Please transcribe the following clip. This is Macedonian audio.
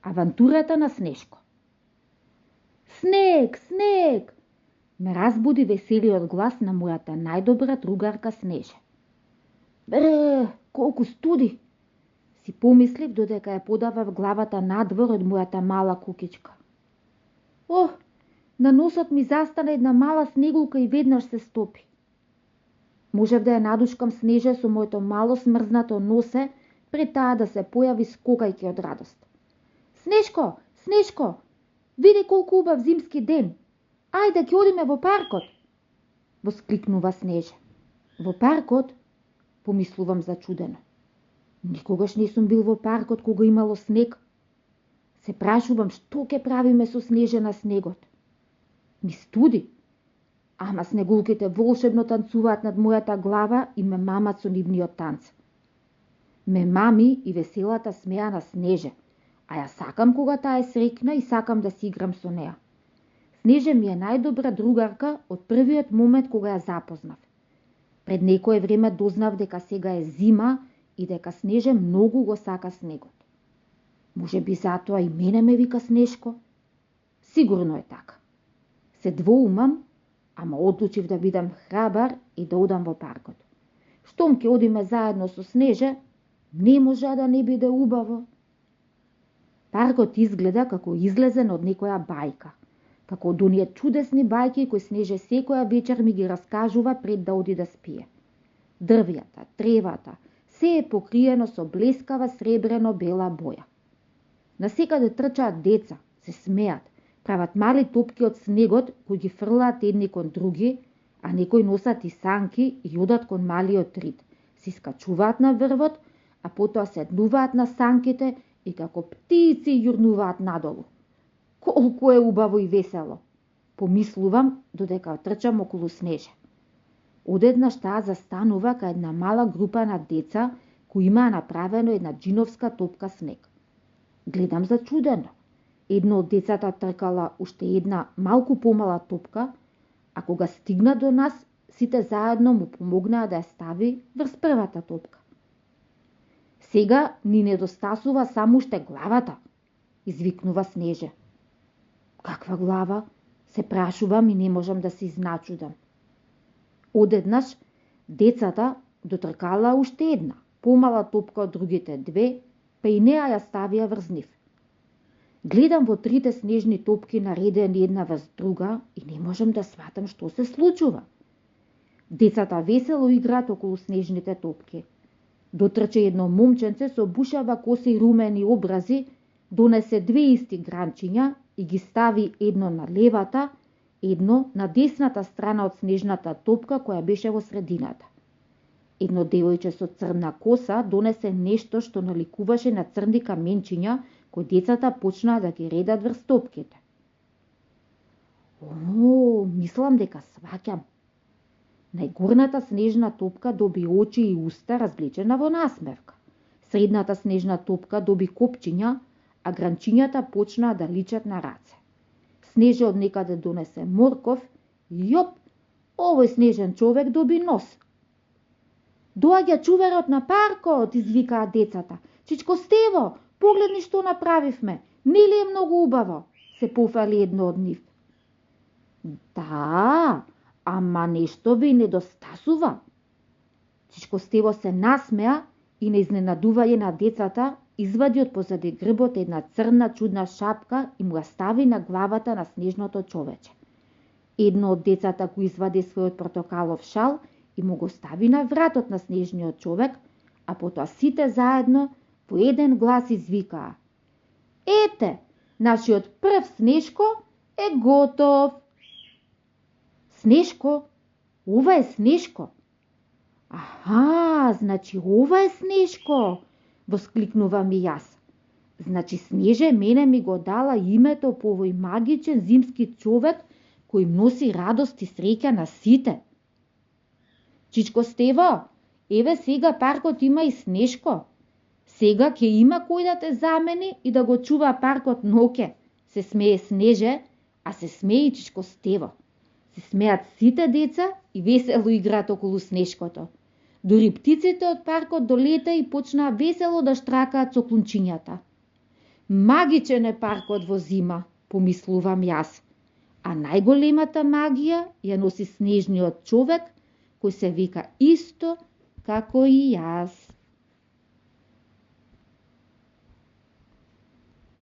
Авантурата на Снежко. Снег, снег! Ме разбуди веселиот глас на мојата најдобра другарка Снеже. Бре, колку студи! Си помислив додека ја подавав главата надвор од мојата мала кукичка. Ох, на носот ми застана една мала снегулка и веднаш се стопи. Можев да ја надушкам Снеже со моето мало смрзнато носе пред таа да се појави скокајќи од радост. Снежко, Снежко, види колку убав зимски ден. Ајде, ќе одиме во паркот, воскликнува Снеже. Во паркот? Помислувам зачудено. Никогаш не сум бил во паркот кога имало снег. Се прашувам што ќе правиме со Снеже на снегот. Ми студи. Ама снегулките волшебно танцуваат над мојата глава и ме мамат со нивниот танц. Ме мами и веселата смеа на Снеже, а ја сакам кога таа е среќна и сакам да си играм со неа. Снеже ми е најдобра другарка од првиот момент кога ја запознав. Пред некое време дознав дека сега е зима и дека Снеже многу го сака снегот. Може би затоа и мене ме вика Снежко? Сигурно е така. Се двоумам, ама одлучив да бидам храбар и да одам во паркот. Штом ќе одиме заедно со Снеже, не може да не биде убаво. Паркот изгледа како излезен од некоја бајка, како од оние чудесни бајки кои Снеже секоја вечер ми ги раскажува пред да оди да спие. Дрвјата, тревата, се е покриено со блескава сребрено-бела боја. Насекаде трчаат деца, се смеат, прават мали топки од снегот кои ги фрлаат едни кон други, а некои носат и санки и одат кон малиот рид, се скачуваат на врвот, а потоа седнуваат на санките и како птици јурнуваат надолу. Колку е убаво и весело, помислувам додека трчам околу Снеже. Одеднаш таа застанува кај една мала група на деца кои имаа направено една джиновска топка снег. Гледам зачудено. Едно од децата тркала уште една малку помала топка, а кога стигна до нас, сите заедно му помогнаа да ја стави врз првата топка. Сега ни недостасува само уште главата, извикнува Снеже. Каква глава? Се прашувам и не можам да се изначудам. Одеднаш децата дотркала уште една, помала топка од другите две, па и неа ја ставија врз нив. Гледам во трите снежни топки наредени една врз друга и не можам да сватам што се случува. Децата весело играат околу снежните топки. Дотрче едно момченце со бушава коса и румени образи, донесе две исти гранчиња и ги стави едно на левата, едно на десната страна од снежната топка која беше во средината. Едно девојче со црна коса донесе нешто што наликуваше на црни каменчиња кои децата почнаа да ги редат врз топките. О, мислам дека сваќам. Најгорната снежна топка доби очи и уста разблечена во насмевка. Средната снежна топка доби копчиња, а гранчињата почнаа да личат на раце. Снеже од некаде донесе морков и јоп, овој снежен човек доби нос. Доаѓа чуварот на паркот, извикаа децата. Чичко Стево, погледни што направивме. Нели е многу убаво? Се пофали едно од нив. Да, ама нешто ви недостасува. Чичко Стево се насмеа и на изненадување на децата извади од позади грбот една црна чудна шапка и му ја стави на главата на снежното човече. Едно од децата го извади својот портокалов шал и му го стави на вратот на снежниот човек, а потоа сите заедно во еден глас извикаа: Ете, нашиот прв Снежко е готов! Снежко? Ова е Снежко? Аха, значи ова е Снежко! Воскликнувам и јас. Значи Снеже мене ми го дала името по овој магичен зимски човек кој носи радост и среќа на сите. Чичко Стево, еве сега паркот има и Снежко. Сега ќе има кој да те замени и да го чува паркот ноќе. Се смее Снеже, а се смее и Чичко Стево. Се смеат сите деца и весело играат околу Снежкото. Дури птиците од паркот долета и почнаа весело да штракаат со клунчињата. Магичен е паркот во зима, помислувам јас. А најголемата магија ја носи снежниот човек, кој се вика исто како и јас.